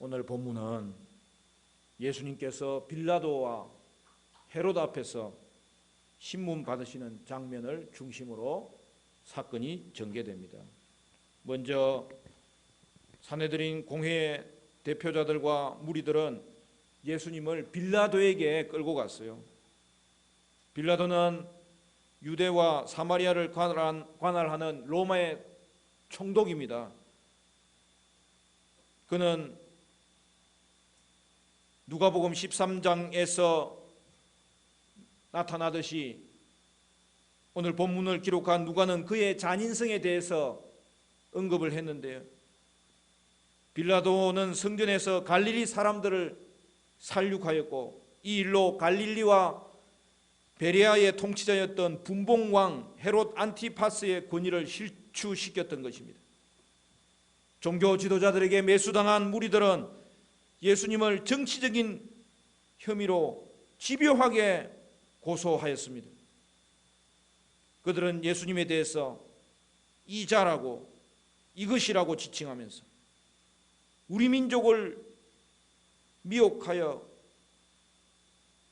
오늘 본문은 예수님께서 빌라도와 헤롯 앞에서 신문 받으시는 장면을 중심으로 사건이 전개됩니다. 먼저 산헤드린 공회의 대표자들과 무리들은 예수님을 빌라도에게 끌고 갔어요. 빌라도는 유대와 사마리아를 관할하는 로마의 총독입니다. 그는 누가복음 13장에서 나타나듯이 오늘 본문을 기록한 누가는 그의 잔인성에 대해서 언급을 했는데요. 빌라도는 성전에서 갈릴리 사람들을 살육하였고 이 일로 갈릴리와 베레아의 통치자였던 분봉왕 헤롯 안티파스의 권위를 실추시켰던 것입니다. 종교 지도자들에게 매수당한 무리들은 예수님을 정치적인 혐의로 집요하게 고소하였습니다. 그들은 예수님에 대해서 이자라고 이것이라고 지칭하면서 우리 민족을 미혹하여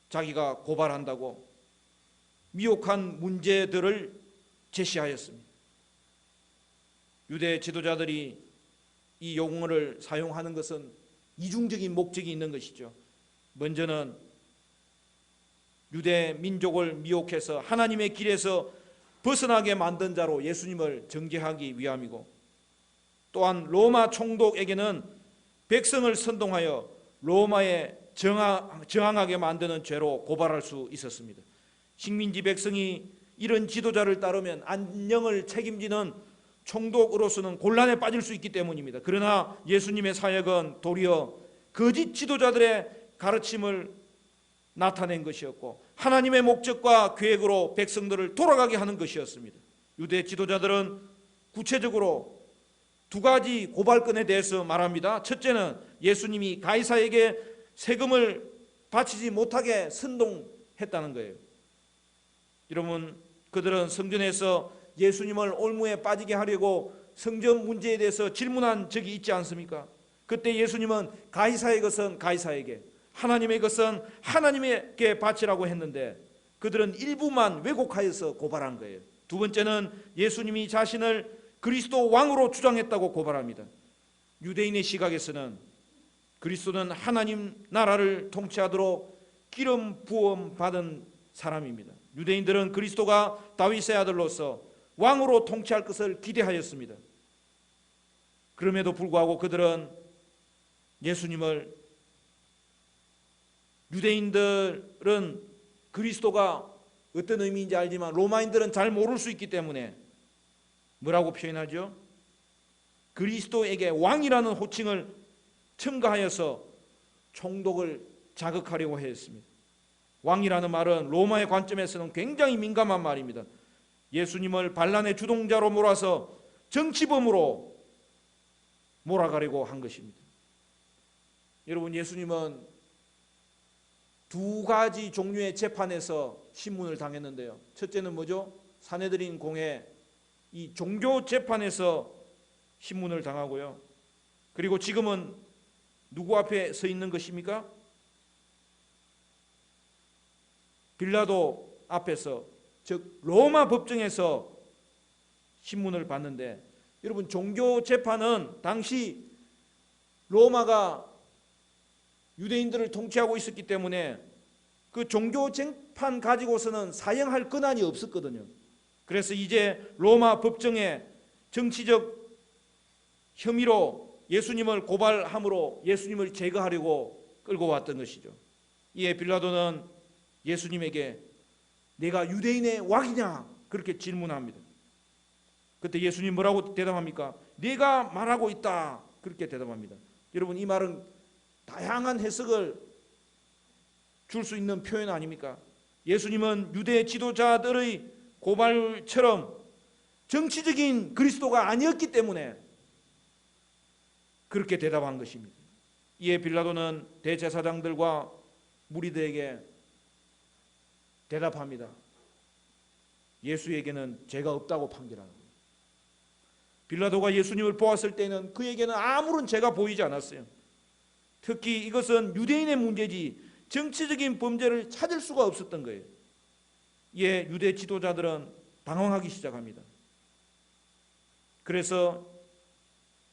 자기가 고발한다고 미혹한 문제들을 제시하였습니다. 유대 지도자들이 이 용어를 사용하는 것은 이중적인 목적이 있는 것이죠. 먼저는 유대 민족을 미혹해서 하나님의 길에서 벗어나게 만든 자로 예수님을 정죄하기 위함이고, 또한 로마 총독에게는 백성을 선동하여 로마에 저항하게 만드는 죄로 고발할 수 있었습니다. 식민지 백성이 이런 지도자를 따르면 안녕을 책임지는 총독으로서는 곤란에 빠질 수 있기 때문입니다. 그러나 예수님의 사역은 도리어 거짓 지도자들의 가르침을 나타낸 것이었고 하나님의 목적과 계획으로 백성들을 돌아가게 하는 것이었습니다. 유대 지도자들은 구체적으로 두 가지 고발건에 대해서 말합니다. 첫째는 예수님이 가이사에게 세금을 바치지 못하게 선동했다는 거예요. 여러분, 그들은 성전에서 예수님을 올무에 빠지게 하려고 성전 문제에 대해서 질문한 적이 있지 않습니까? 그때 예수님은 가이사의 것은 가이사에게, 하나님의 것은 하나님에게 바치라고 했는데 그들은 일부만 왜곡하여서 고발한 거예요. 두 번째는 예수님이 자신을 그리스도 왕으로 주장했다고 고발합니다. 유대인의 시각에서는 그리스도는 하나님 나라를 통치하도록 기름 부음 받은 사람입니다. 유대인들은 그리스도가 다윗의 아들로서 왕으로 통치할 것을 기대하였습니다. 그럼에도 불구하고 그들은 예수님을, 유대인들은 그리스도가 어떤 의미인지 알지만 로마인들은 잘 모를 수 있기 때문에 뭐라고 표현하죠? 그리스도에게 왕이라는 호칭을 첨가하여서 총독을 자극하려고 했습니다. 왕이라는 말은 로마의 관점에서는 굉장히 민감한 말입니다. 예수님을 반란의 주동자로 몰아서 정치범으로 몰아가려고 한 것입니다. 여러분, 예수님은 두 가지 종류의 재판에서 신문을 당했는데요. 첫째는 뭐죠? 산헤드린 공회, 이 종교 재판에서 신문을 당하고요. 그리고 지금은 누구 앞에 서 있는 것입니까? 빌라도 앞에서, 즉 로마 법정에서 신문을 받는데, 여러분, 종교 재판은 당시 로마가 유대인들을 통치하고 있었기 때문에 그 종교 재판 가지고서는 사형할 권한이 없었거든요. 그래서 이제 로마 법정에 정치적 혐의로 예수님을 고발함으로 예수님을 제거하려고 끌고 왔던 것이죠. 이에 빌라도는 예수님에게 내가 유대인의 왕이냐? 그렇게 질문합니다. 그때 예수님 뭐라고 대답합니까? 네가 말하고 있다. 그렇게 대답합니다. 여러분, 이 말은 다양한 해석을 줄 수 있는 표현 아닙니까? 예수님은 유대 지도자들의 고발처럼 정치적인 그리스도가 아니었기 때문에 그렇게 대답한 것입니다. 이에 빌라도는 대제사장들과 무리들에게 대답합니다. 예수에게는 죄가 없다고 판결하는 거예요. 빌라도가 예수님을 보았을 때는 그에게는 아무런 죄가 보이지 않았어요. 특히 이것은 유대인의 문제지 정치적인 범죄를 찾을 수가 없었던 거예요. 이에 유대 지도자들은 당황하기 시작합니다. 그래서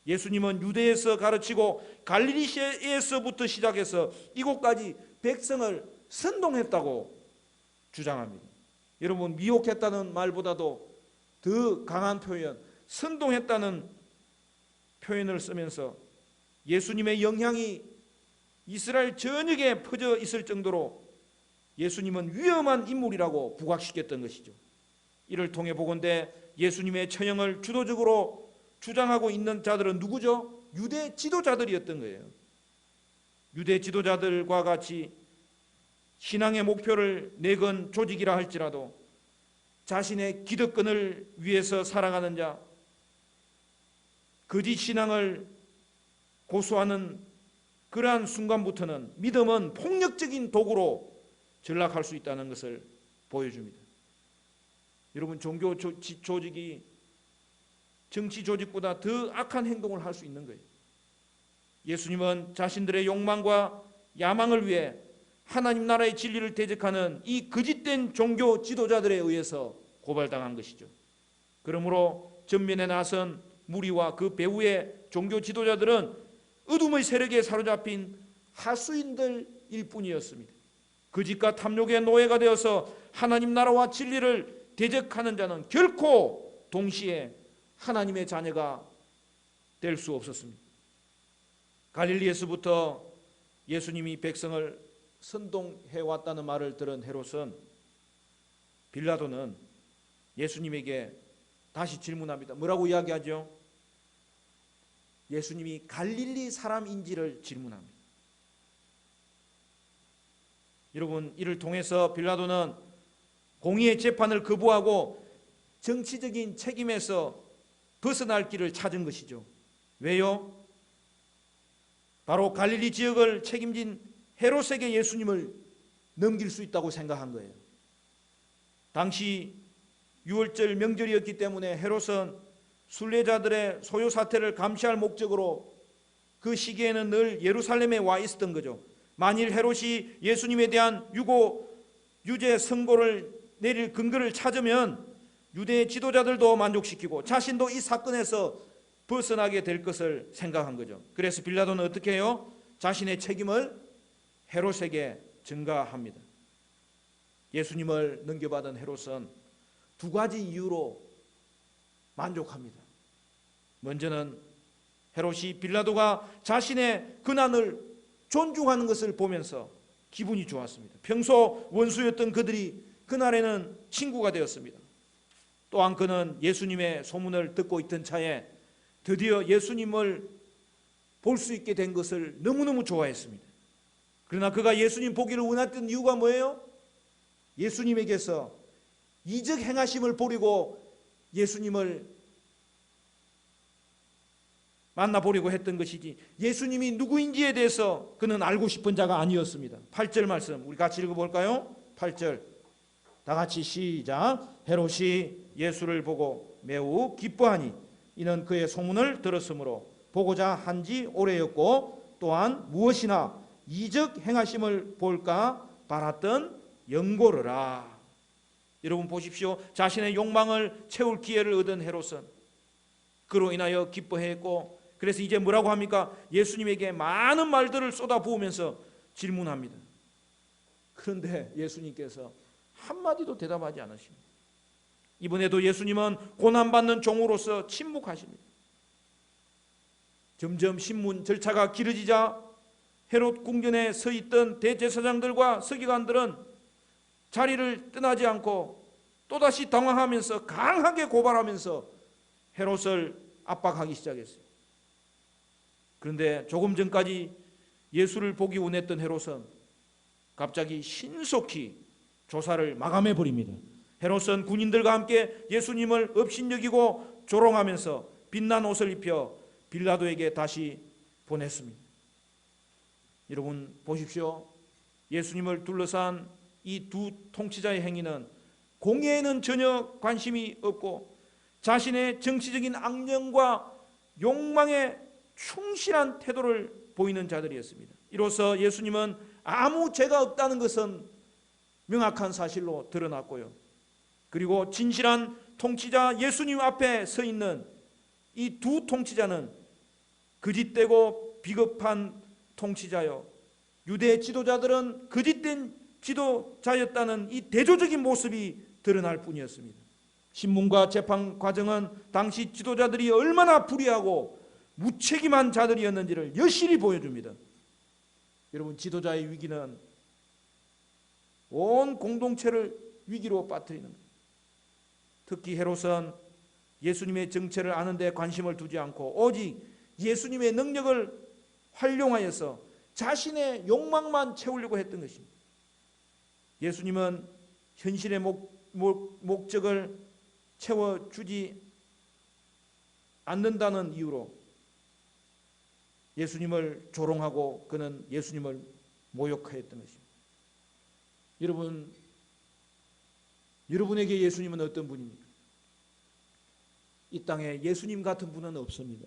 예수님은 유대에서 가르치고 갈릴리에서부터 시작해서 이곳까지 백성을 선동했다고 주장합니다. 여러분, 미혹했다는 말보다도 더 강한 표현, 선동했다는 표현을 쓰면서 예수님의 영향이 이스라엘 전역에 퍼져 있을 정도로 예수님은 위험한 인물이라고 부각시켰던 것이죠. 이를 통해 보건대 예수님의 처형을 주도적으로 주장하고 있는 자들은 누구죠? 유대 지도자들이었던 거예요. 유대 지도자들과 같이 신앙의 목표를 내건 조직이라 할지라도 자신의 기득권을 위해서 살아가는 자, 거짓 신앙을 고수하는 그러한 순간부터는 믿음은 폭력적인 도구로 전락할 수 있다는 것을 보여줍니다. 여러분, 종교 조직이 정치 조직보다 더 악한 행동을 할 수 있는 거예요. 예수님은 자신들의 욕망과 야망을 위해 하나님 나라의 진리를 대적하는 이 거짓된 종교 지도자들에 의해서 고발당한 것이죠. 그러므로 전면에 나선 무리와 그 배후의 종교 지도자들은 어둠의 세력에 사로잡힌 하수인들일 뿐이었습니다. 거짓과 탐욕의 노예가 되어서 하나님 나라와 진리를 대적하는 자는 결코 동시에 하나님의 자녀가 될 수 없었습니다. 갈릴리에서부터 예수님이 백성을 선동해왔다는 말을 들은 헤롯은, 빌라도는 예수님에게 다시 질문합니다. 뭐라고 이야기하죠? 예수님이 갈릴리 사람인지를 질문합니다. 여러분, 이를 통해서 빌라도는 공의의 재판을 거부하고 정치적인 책임에서 벗어날 길을 찾은 것이죠. 왜요? 바로 갈릴리 지역을 책임진 헤롯에게 예수님을 넘길 수 있다고 생각한 거예요. 당시 유월절 명절이었기 때문에 헤롯은 순례자들의 소요 사태를 감시할 목적으로 그 시기에는 늘 예루살렘에 와 있었던 거죠. 만일 헤롯이 예수님에 대한 유죄 선고를 내릴 근거를 찾으면 유대 지도자들도 만족시키고 자신도 이 사건에서 벗어나게 될 것을 생각한 거죠. 그래서 빌라도는 어떻게 해요? 자신의 책임을 헤롯에게 전가합니다. 예수님을 넘겨받은 헤롯은 두 가지 이유로 만족합니다. 먼저는 헤롯이 빌라도가 자신의 근한을 존중하는 것을 보면서 기분이 좋았습니다. 평소 원수였던 그들이 그날에는 친구가 되었습니다. 또한 그는 예수님의 소문을 듣고 있던 차에 드디어 예수님을 볼 수 있게 된 것을 너무너무 좋아했습니다. 그러나 그가 예수님 보기를 원했던 이유가 뭐예요? 예수님에게서 이적 행하심을 보려고 예수님을 만나보려고 했던 것이지 예수님이 누구인지에 대해서 그는 알고 싶은 자가 아니었습니다. 8절 말씀 우리 같이 읽어볼까요? 8절 다 같이 시작. 헤롯이 예수를 보고 매우 기뻐하니 이는 그의 소문을 들었으므로 보고자 한지 오래였고 또한 무엇이나 이적 행하심을 볼까 바랐던 연고르라. 여러분 보십시오. 자신의 욕망을 채울 기회를 얻은 헤롯은 그로 인하여 기뻐했고, 그래서 이제 뭐라고 합니까? 예수님에게 많은 말들을 쏟아부으면서 질문합니다. 그런데 예수님께서 한마디도 대답하지 않으십니다. 이번에도 예수님은 고난받는 종으로서 침묵하십니다. 점점 신문 절차가 길어지자 헤롯 궁전에 서 있던 대제사장들과 서기관들은 자리를 떠나지 않고 또다시 당황하면서 강하게 고발하면서 헤롯을 압박하기 시작했어요. 그런데 조금 전까지 예수를 보기 원했던 헤롯은 갑자기 신속히 조사를 마감해 버립니다. 헤롯은 군인들과 함께 예수님을 업신여기고 조롱하면서 빛난 옷을 입혀 빌라도에게 다시 보냈습니다. 여러분 보십시오. 예수님을 둘러싼 이 두 통치자의 행위는 공예에는 전혀 관심이 없고 자신의 정치적인 악령과 욕망에 충실한 태도를 보이는 자들이었습니다. 이로써 예수님은 아무 죄가 없다는 것은 명확한 사실로 드러났고요. 그리고 진실한 통치자 예수님 앞에 서 있는 이 두 통치자는 거짓되고 비겁한 통치자요, 유대 지도자들은 거짓된 지도자였다는 이 대조적인 모습이 드러날 뿐이었습니다. 신문과 재판 과정은 당시 지도자들이 얼마나 불의하고 무책임한 자들이었는지를 여실히 보여줍니다. 여러분, 지도자의 위기는 온 공동체를 위기로 빠뜨리는 거예요. 특히 헤롯은 예수님의 정체를 아는 데 관심을 두지 않고 오직 예수님의 능력을 활용하여서 자신의 욕망만 채우려고 했던 것입니다. 예수님은 현실의 목적을 채워주지 않는다는 이유로 예수님을 조롱하고 그는 예수님을 모욕하였던 것입니다. 여러분에게 예수님은 어떤 분입니까? 이 땅에 예수님 같은 분은 없습니다.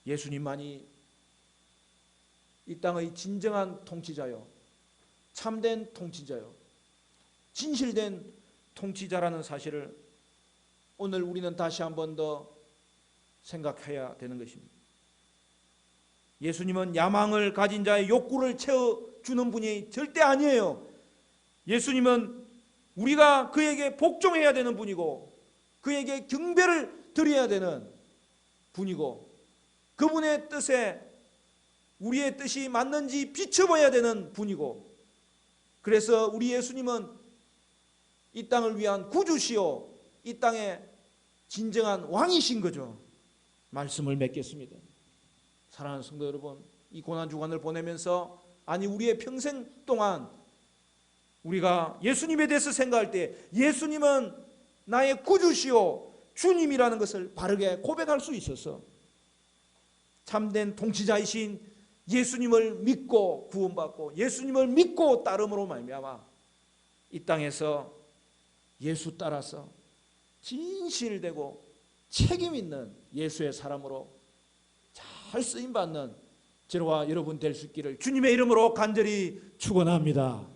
예수님만이 이 땅의 진정한 통치자요, 참된 통치자요, 진실된 통치자라는 사실을 오늘 우리는 다시 한 번 더 생각해야 되는 것입니다. 예수님은 야망을 가진 자의 욕구를 채워주는 분이 절대 아니에요. 예수님은 우리가 그에게 복종해야 되는 분이고 그에게 경배를 드려야 되는 분이고 그분의 뜻에 우리의 뜻이 맞는지 비춰봐야 되는 분이고, 그래서 우리 예수님은 이 땅을 위한 구주시요 이 땅의 진정한 왕이신 거죠. 말씀을 맺겠습니다. 사랑하는 성도 여러분, 이 고난주간을 보내면서 아니 우리의 평생 동안 우리가 예수님에 대해서 생각할 때 예수님은 나의 구주시요 주님이라는 것을 바르게 고백할 수 있어서 참된 통치자이신 예수님을 믿고 구원받고 예수님을 믿고 따름으로 말미암아 이 땅에서 예수 따라서 진실되고 책임있는 예수의 사람으로 잘 쓰임받는 저와 여러분 될 수 있기를 주님의 이름으로 간절히 축원합니다.